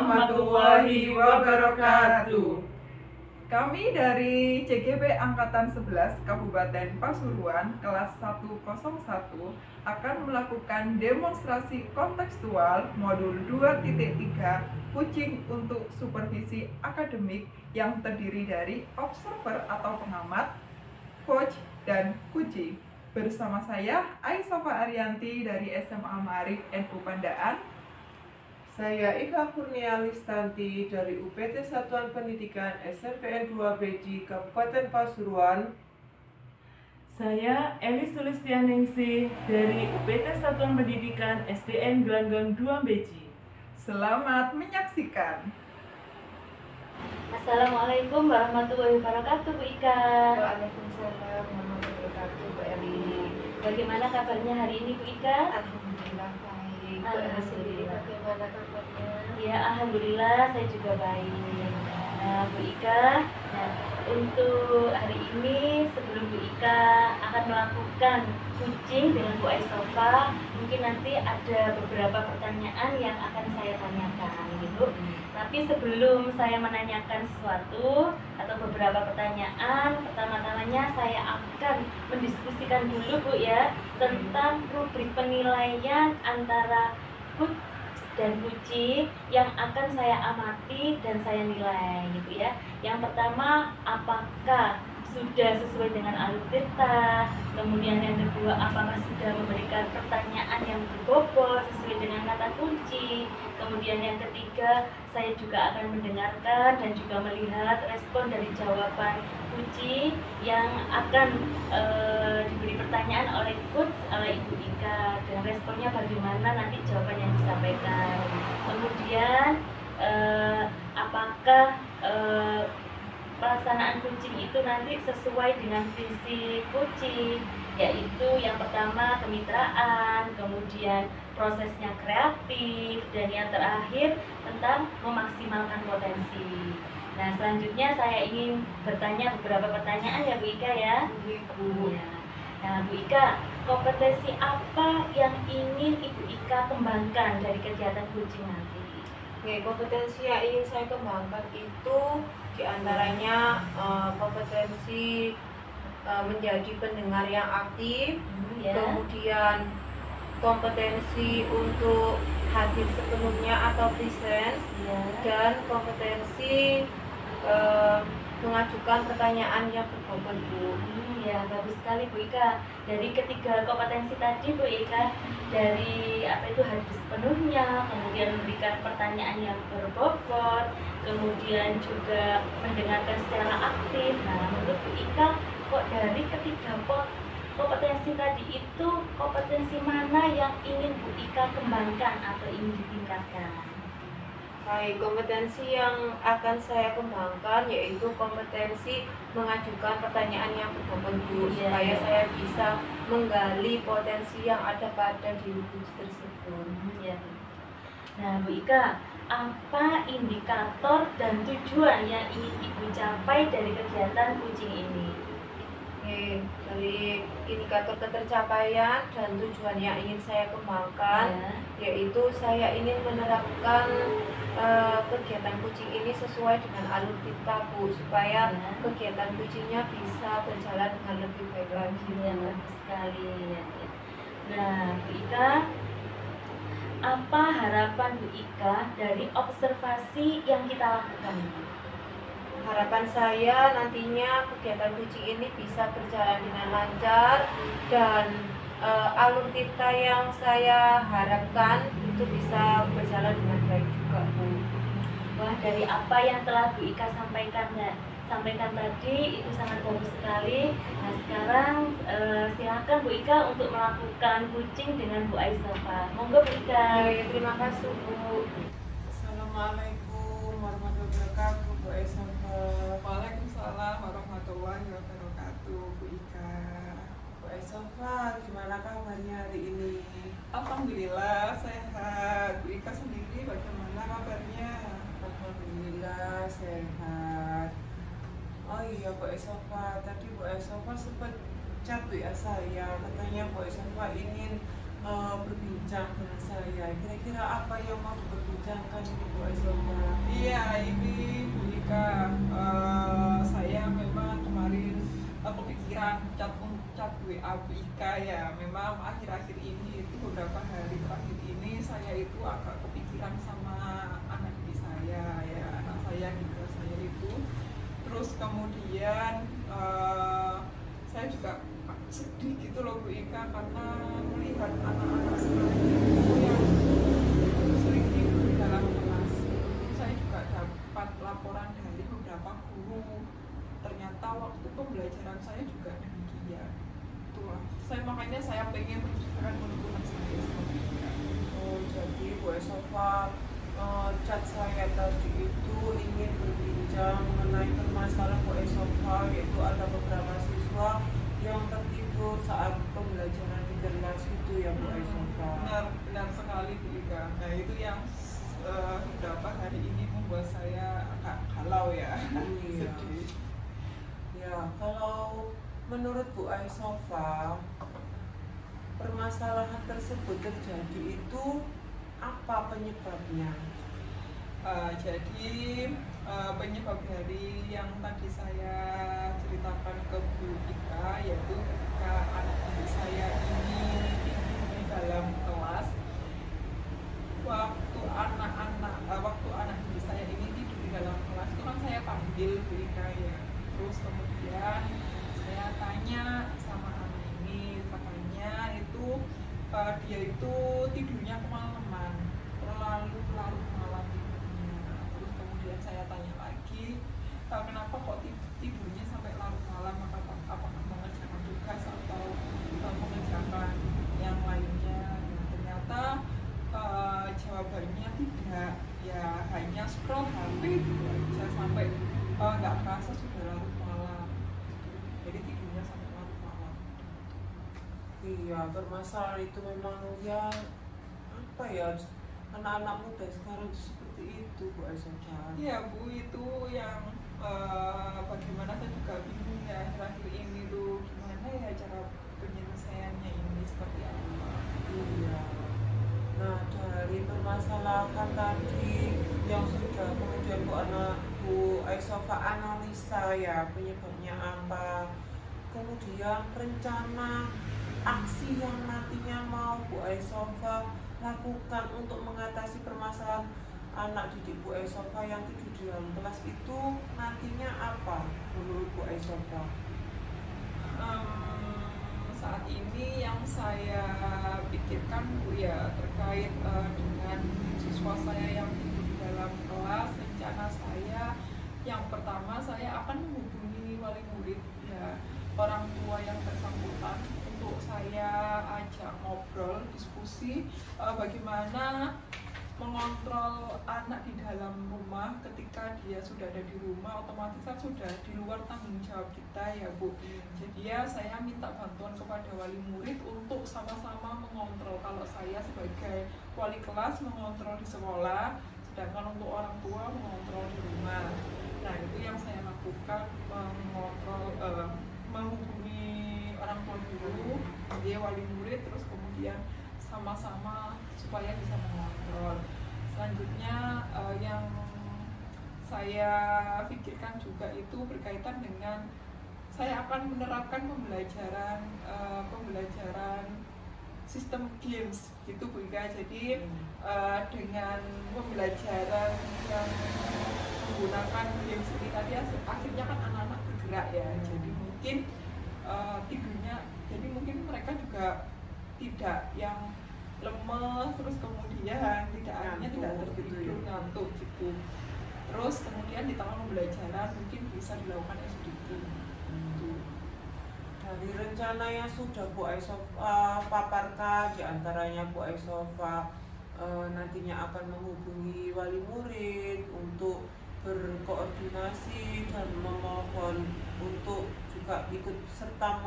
warahmatullahi wabarakatuh. Kami dari CGP Angkatan 11 Kabupaten Pasuruan kelas 101 akan melakukan demonstrasi kontekstual modul 2.3 Kucing untuk supervisi akademik yang terdiri dari observer atau pengamat, coach, dan kucing. Bersama saya Aisofa Arianti dari SMA Ma'arif NU Pandaan. Saya Ika Kurnia Listanti dari UPT Satuan Pendidikan SMPN 2 Beji Kabupaten Pasuruan. Saya Eli Sulistianingsih dari UPT Satuan Pendidikan SDN Gelanggang 2 Beji. Selamat menyaksikan. Assalamualaikum warahmatullahi wabarakatuh, Bu Ika. Waalaikumsalam warahmatullahi wabarakatuh, Bu Eli. Bagaimana kabarnya hari ini, Bu Ika? Alhamdulillah baik. Bu Eli sendiri Alhamdulillah. bagaimana kabarnya? Ya, alhamdulillah saya juga baik. Nah, Bu Ika, untuk hari ini sebelum Bu Ika akan melakukan kucing dengan Bu Aisofa, mungkin nanti ada beberapa pertanyaan yang akan saya tanyakan, gitu. Tapi sebelum saya menanyakan sesuatu atau beberapa pertanyaan, pertama-tamanya saya akan mendiskusikan dulu, Bu, ya, tentang rubrik penilaian antara kucing dan kucing yang akan saya amati dan saya nilai, gitu ya. Yang pertama, apakah sudah sesuai dengan alur-tirta. Kemudian yang kedua, apakah sudah memberikan pertanyaan yang berbobot sesuai dengan kata kunci. Kemudian yang ketiga, saya juga akan mendengarkan dan juga melihat respon dari jawaban kunci yang akan diberi pertanyaan oleh coach, oleh Ibu Ika, dan responnya bagaimana nanti jawaban yang disampaikan. Kemudian apakah pelaksanaan kucing itu nanti sesuai dengan visi kucing, yaitu yang pertama kemitraan, kemudian prosesnya kreatif, dan yang terakhir tentang memaksimalkan potensi. Nah, selanjutnya saya ingin bertanya beberapa pertanyaan ya, Bu Ika, ya. Ya. Nah, Bu Ika, kompetensi apa yang ingin Ibu Ika kembangkan dari kegiatan kucing nanti? Oke, kompetensi yang ingin saya kembangkan itu diantaranya kompetensi menjadi pendengar yang aktif, Ya. kemudian kompetensi untuk hadir sepenuhnya atau presence, Ya. dan kompetensi mengajukan pertanyaan yang berbobot, Bu. Ya, bagus sekali, Bu Ika. Dari ketiga kompetensi tadi, Bu Ika, dari hadir sepenuhnya, kemudian memberikan pertanyaan yang berbobot, kemudian juga mendengarkan secara aktif. Nah, menurut Bu Ika, kok dari ketiga kompetensi tadi itu kompetensi mana yang ingin Bu Ika kembangkan atau ingin ditingkatkan? Baik, kompetensi yang akan saya kembangkan yaitu kompetensi mengajukan pertanyaan yang berbobot, Bu, supaya saya bisa menggali potensi yang ada pada diri kucing tersebut. Ya. Nah, Bu Ika, apa indikator dan tujuan yang ingin Ibu capai dari kegiatan kucing ini? Oke, dari indikator ketercapaian dan tujuan yang ingin saya kembangkan, yaitu saya ingin menerapkan kegiatan kucing ini sesuai dengan alur tirta, Bu, supaya kegiatan kucingnya bisa berjalan dengan lebih baik lagi. Ya, bagus sekali. Nah, Bu Ika, apa harapan Bu Ika dari observasi yang kita lakukan? Harapan saya nantinya kegiatan kucing ini bisa berjalan dengan lancar dan alur tirta yang saya harapkan itu bisa berjalan dengan baik juga, Bu. Wah, dari apa yang telah Bu Ika sampaikan tadi itu sangat bagus sekali. Nah, sekarang silakan Bu Ika untuk melakukan kucing dengan Bu Aisofa. Monggo, Bu Ika. Terima kasih, Bu. Assalamualaikum warahmatullahi wabarakatuh, Bu Aisofa. Waalaikumsalam warahmatullahi wabarakatuh, Bu Ika. Bu Aisofa, gimana kabarnya hari ini? Alhamdulillah sehat. Bu Ika sendiri bagaimana kabarnya? Alhamdulillah sehat. Oh iya, Bu Aisofa, tadi Bu Aisofa sempat chat WA saya, katanya Bu Aisofa ingin berbincang dengan saya. Kira-kira apa yang mau diperbincangkan ini Bu Aisofa? Iya, ini Bu Ika, saya memang kemarin kepikiran chat WA Bu Ika ya. Memang akhir-akhir ini itu beberapa hari terakhir ini saya itu agak kepikiran sama anak didik saya ya, anak saya di kelas saya itu. Terus kemudian saya juga sedih gitu loh Bu Ika, karena melihat anak-anak sekolah itu yang sering tidur di dalam kelas. Saya juga dapat laporan dari beberapa guru, ternyata waktu pembelajaran saya juga demikian. Itulah, makanya saya pengen menceritakan menurut saya seperti itu. Oh, jadi Bu Aisofa, chat saya tadi itu ingin berbincang mengenai permasalahan Bu Aisofa, yaitu ada beberapa siswa yang tertidur saat pembelajaran di kelas itu ya Bu Aisofa. Benar sekali Bu Ika. Nah itu yang beberapa hari ini membuat saya agak galau ya. Iya. Sedih. Ya, kalau menurut Bu Aisofa, permasalahan tersebut terjadi itu apa penyebabnya? Jadi penyebab dari yang tadi saya ceritakan ke Bu Ika, yaitu ketika anak didik saya ini tidur di dalam kelas, waktu anak didik saya ini tidur di dalam kelas itu kan saya panggil Bu Ika ya. Terus kemudian saya tanya sama anak ini, katanya itu dia itu tidurnya kemalaman, terlalu larut malam tidurnya. Terus kemudian saya tanya lagi, kenapa kok tidurnya sampai larut malam, apakah mengerjakan tugas atau mengerjakan yang lainnya. Nah, ternyata jawabannya tidak, ya hanya scroll HP gitu aja sampai nggak kerasa sudah larut malam. Jadi tidurnya sampai larut malam. Iya, permasalahan itu memang ya apa ya, anak-anak muda sekarang seperti itu Bu Aisofa. Iya Bu, itu yang bagaimana saya juga bingung ya akhir-akhir ini tuh, gimana ya cara penyelesaiannya ini seperti apa. Iya. Nah, dari permasalahan tadi yang sudah kemudian Bu Aisofa analisa ya penyebabnya apa, kemudian rencana aksi yang nantinya mau Bu Aisofa lakukan untuk mengatasi permasalahan anak didik Bu Aisofa yang tidur di dalam kelas itu nantinya apa menurut Bu Aisofa? Saat ini yang saya pikirkan Bu ya terkait dengan siswa saya yang tidur di dalam kelas, rencana saya yang pertama saya akan menghubungi wali murid ya, orang tua yang bersangkutan, untuk saya ajak ngobrol, diskusi bagaimana mengontrol anak di dalam rumah. Ketika dia sudah ada di rumah, otomatis kan sudah di luar tanggung jawab kita ya Bu. Jadi ya saya minta bantuan kepada wali murid untuk sama-sama mengontrol. Kalau saya sebagai wali kelas mengontrol di sekolah, sedangkan untuk orang tua mengontrol di rumah. Nah itu yang saya lakukan, mengontrol, menghubungi orang tua dulu, dia wali murid, terus kemudian sama-sama supaya bisa mengontrol. Selanjutnya yang saya pikirkan juga itu berkaitan dengan saya akan menerapkan pembelajaran sistem games gitu Bu Ika. Jadi dengan pembelajaran yang menggunakan games ini tadi akhirnya kan anak-anak bergerak ya. Jadi mungkin tidurnya, jadi mungkin mereka juga tidak yang lemes, terus kemudian akhirnya tidak tertidur, ngantuk gitu. Terus kemudian di tengah pembelajaran mungkin bisa dilakukan SDG. Dari rencana yang sudah Bu Aisofa paparkan, diantaranya Bu Aisofa nantinya akan menghubungi wali murid untuk berkoordinasi dan memohon untuk juga ikut serta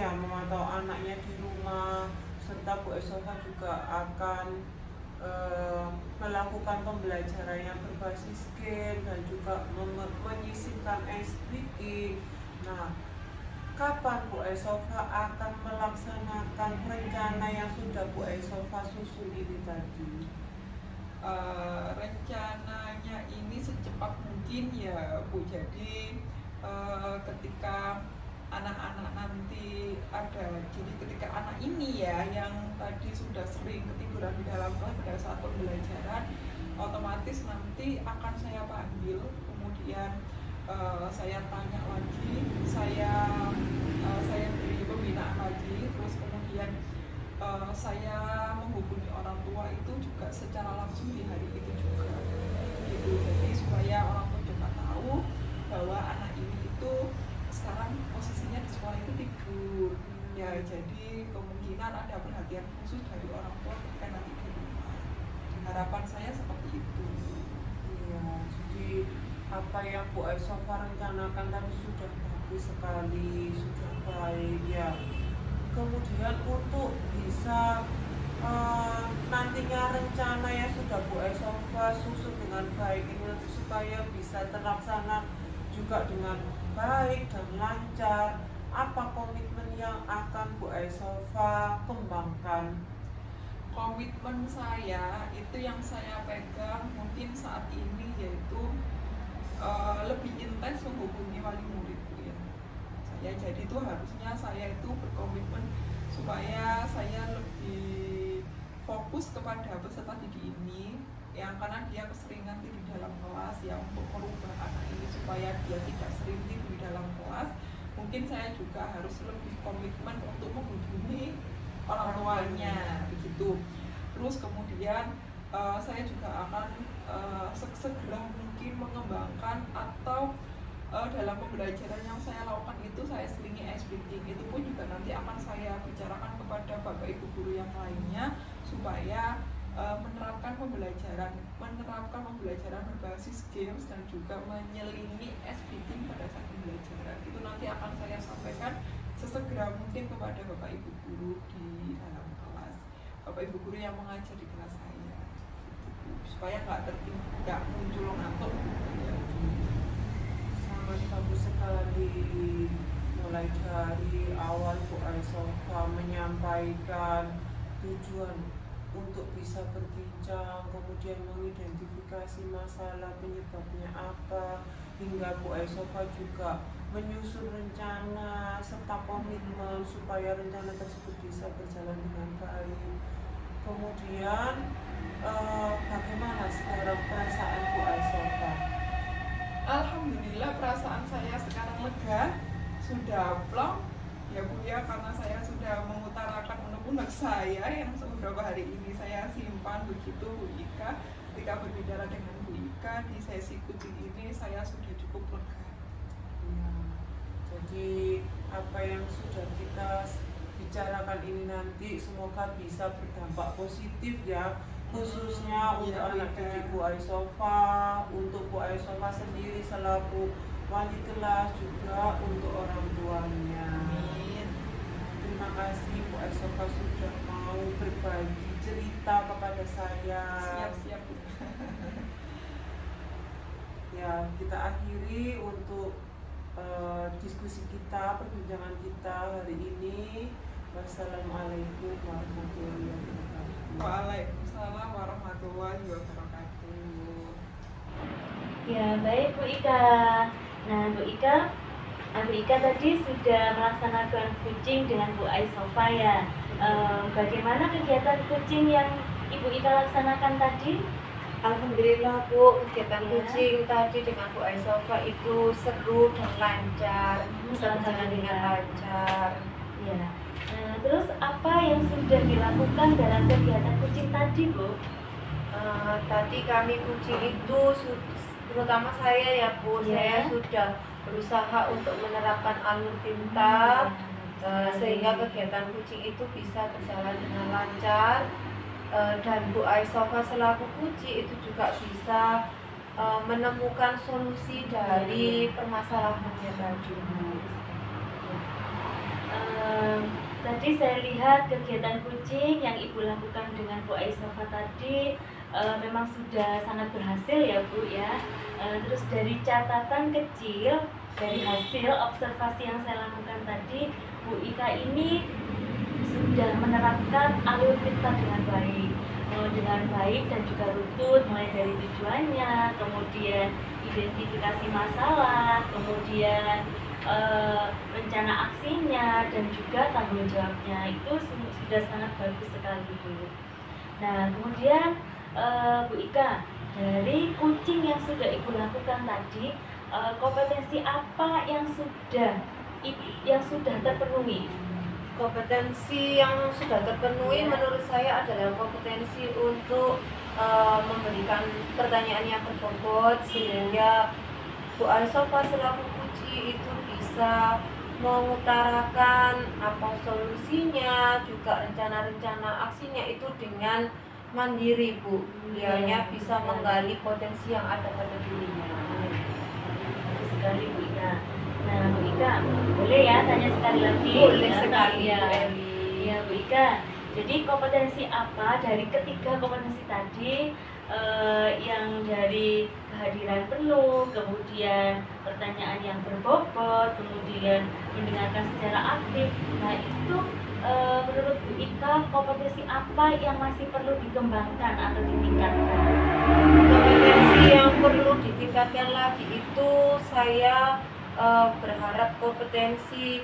memantau anaknya di rumah, serta Bu Aisofa juga akan melakukan pembelajaran yang berbasis game dan juga menyisipkan SDG. Nah, kapan Bu Aisofa akan melaksanakan rencana yang sudah Bu Aisofa susun ini tadi? Rencananya ini secepat mungkin ya Bu. Jadi ketika anak-anak nanti ada, jadi ketika anak ini ya yang tadi sudah sering ketiduran di dalam kelas pada saat pembelajaran, otomatis nanti akan saya panggil, kemudian saya tanya lagi, saya beri pembinaan lagi, terus kemudian saya menghubungi orang tua itu juga secara langsung di hari itu juga gitu. Jadi supaya orang tua juga tahu bahwa anak ini itu sekarang posisinya di sekolah itu tidur ya, jadi kemungkinan ada perhatian khusus dari orang tua ketika nanti di rumah. Harapan saya seperti itu. Iya, jadi apa yang Bu Aisofa rencanakan tadi sudah bagus sekali, sudah baik ya. Kemudian untuk bisa nantinya rencana yang sudah Bu Aisofa susun dengan baik ini supaya bisa terlaksana juga dengan baik dan lancar, apa komitmen yang akan Bu Aisofa kembangkan? Komitmen saya itu yang saya pegang mungkin saat ini yaitu lebih intens menghubungi wali murid ya. Saya jadi itu harusnya saya itu berkomitmen supaya saya lebih fokus kepada peserta didik ini yang karena dia keseringan tidur di dalam kelas ya, untuk merubah anak ini supaya dia tidak sering tidur di dalam kelas. Mungkin saya juga harus lebih komitmen untuk menghubungi orang tuanya begitu. Terus kemudian saya juga akan segera mungkin mengembangkan atau dalam pembelajaran yang saya lakukan itu saya selingi ice breathing. Itu pun juga nanti akan saya bicarakan kepada Bapak Ibu guru yang lainnya supaya menerapkan pembelajaran berbasis games dan juga menyelingi ice breathing pada saat pembelajaran. Itu nanti akan saya sampaikan sesegera mungkin kepada Bapak Ibu guru di dalam kelas, Bapak Ibu guru yang mengajar di kelas saya, supaya nggak muncul ngantuk. Sangat bagus sekali, mulai dari awal Bu Aisofa menyampaikan tujuan untuk bisa berbincang, kemudian mengidentifikasi masalah penyebabnya apa, hingga Bu Aisofa juga menyusun rencana serta komitmen supaya rencana tersebut bisa berjalan dengan baik. Kemudian bagaimana sekarang perasaan Bu Aisofa? Alhamdulillah perasaan saya sekarang lega, sudah plong ya Bu ya, karena saya sudah mengutarakan unek-unek saya yang beberapa hari ini saya simpan begitu Bu Ika. Ketika berbicara dengan Bu Ika di sesi coaching ini saya sudah cukup lega. Ya, jadi apa yang sudah kita bicarakan ini nanti semoga bisa berdampak positif ya, khususnya untuk anak didik Bu Aisofa, untuk Bu Aisofa sendiri selaku wali kelas, juga untuk orang tuanya. Terima kasih Bu Aisofa sudah mau berbagi cerita kepada saya. Siap-siap. Ya, kita akhiri untuk diskusi kita, perbincangan kita hari ini. Wassalamualaikum warahmatullahi wabarakatuh. Waalaikumsalam warahmatullahi wabarakatuh. Ya, baik Bu Ika. Nah, Bu Ika tadi sudah melaksanakan coaching dengan Bu Aisofa ya. Bagaimana kegiatan coaching yang Ibu Ika laksanakan tadi? Alhamdulillah Bu, kegiatan coaching tadi dengan Bu Aisofa itu seru dan lancar, berjalan dengan lancar. Ya. Terus apa yang sudah dilakukan dalam kegiatan coaching tadi Bu? Tadi kami coaching itu, terutama saya ya Bu, saya sudah berusaha untuk menerapkan alur tinta sehingga kegiatan coaching itu bisa berjalan dengan lancar, dan Bu Aisofa selaku coaching itu juga bisa menemukan solusi dari permasalahannya tadi. Tadi saya lihat kegiatan coaching yang Ibu lakukan dengan Bu Aisofa tadi memang sudah sangat berhasil ya Bu ya. Terus dari catatan kecil, dari hasil observasi yang saya lakukan tadi, Bu Ika ini sudah menerapkan alur tirta dengan baik dan juga rutut, mulai dari tujuannya, kemudian identifikasi masalah, kemudian rencana aksinya, dan juga tanggung jawabnya. Itu sudah sangat bagus sekali Bu. Nah kemudian Bu Ika, dari kucing yang sudah Ibu lakukan tadi, kompetensi apa yang sudah terpenuhi? Kompetensi yang sudah terpenuhi menurut saya adalah kompetensi untuk memberikan pertanyaan yang berbobot, sehingga Bu Aisofa selaku kunci itu bisa mengutarakan apa solusinya, juga rencana-rencana aksinya itu dengan mandiri Bu. Dianya bisa menggali potensi yang ada pada dirinya. Bagus sekali Bu Ika. Nah Bu Ika, boleh ya tanya sekali lagi? Boleh sekali ya, Bu Eli. Ya Bu Ika, jadi kompetensi apa dari ketiga kompetensi tadi, yang dari kehadiran penuh, kemudian pertanyaan yang berbobot, kemudian mendengarkan secara aktif, nah itu menurut Bu Ika kompetensi apa yang masih perlu dikembangkan atau ditingkatkan? Kompetensi yang perlu ditingkatkan lagi itu saya berharap kompetensi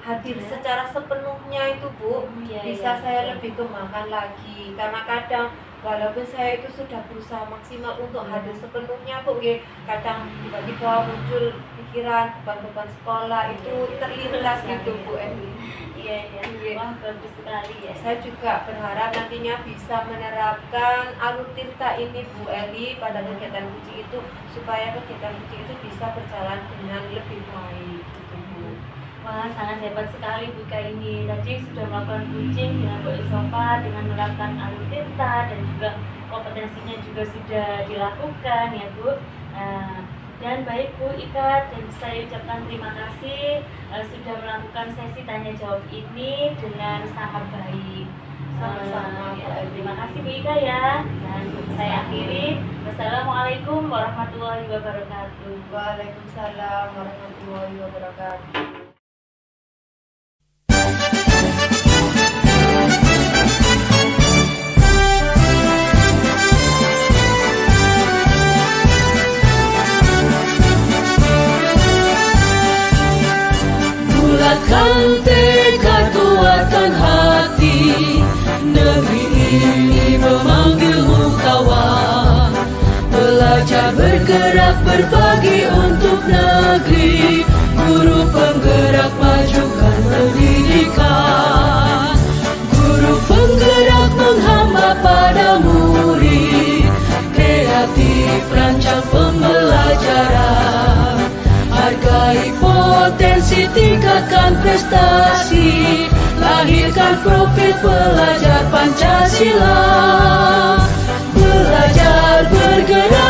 hadir secara sepenuhnya itu Bu bisa saya lebih kembangkan lagi, karena kadang walaupun saya itu sudah berusaha maksimal untuk hadir sepenuhnya Bu, kadang tiba-tiba muncul pikiran beban-beban sekolah itu terlintas gitu Bu Eli. Iya. Wah bagus sekali ya. Saya juga berharap nantinya bisa menerapkan alur tirta ini Bu Eli pada kegiatan kucing itu, supaya kegiatan kucing itu bisa berjalan dengan lebih baik gitu Bu. Wah sangat hebat sekali Bu Ika ini. Tadi sudah melakukan kucing dengan Bu Aisofa dengan menerapkan alur tirta, dan juga kompetensinya juga sudah dilakukan ya Bu. Dan baik Bu Ika, dan saya ucapkan terima kasih sudah melakukan sesi tanya jawab ini dengan sangat baik. Sama-sama ya, terima kasih Bu Ika ya. Dan saya akhiri. Wassalamualaikum warahmatullahi wabarakatuh. Waalaikumsalam warahmatullahi wabarakatuh. Bulatkan tekad, kuatkan hati, negeri ini memanggilmu kawan. Belajar bergerak berbagi untuk negeri, guru penggerak majukan pendidikan. Guru penggerak menghamba pada murid, kreatif rancang pembelajaran. Hargai potensi, tingkatkan prestasi, lahirkan profil pelajar Pancasila. Belajar bergerak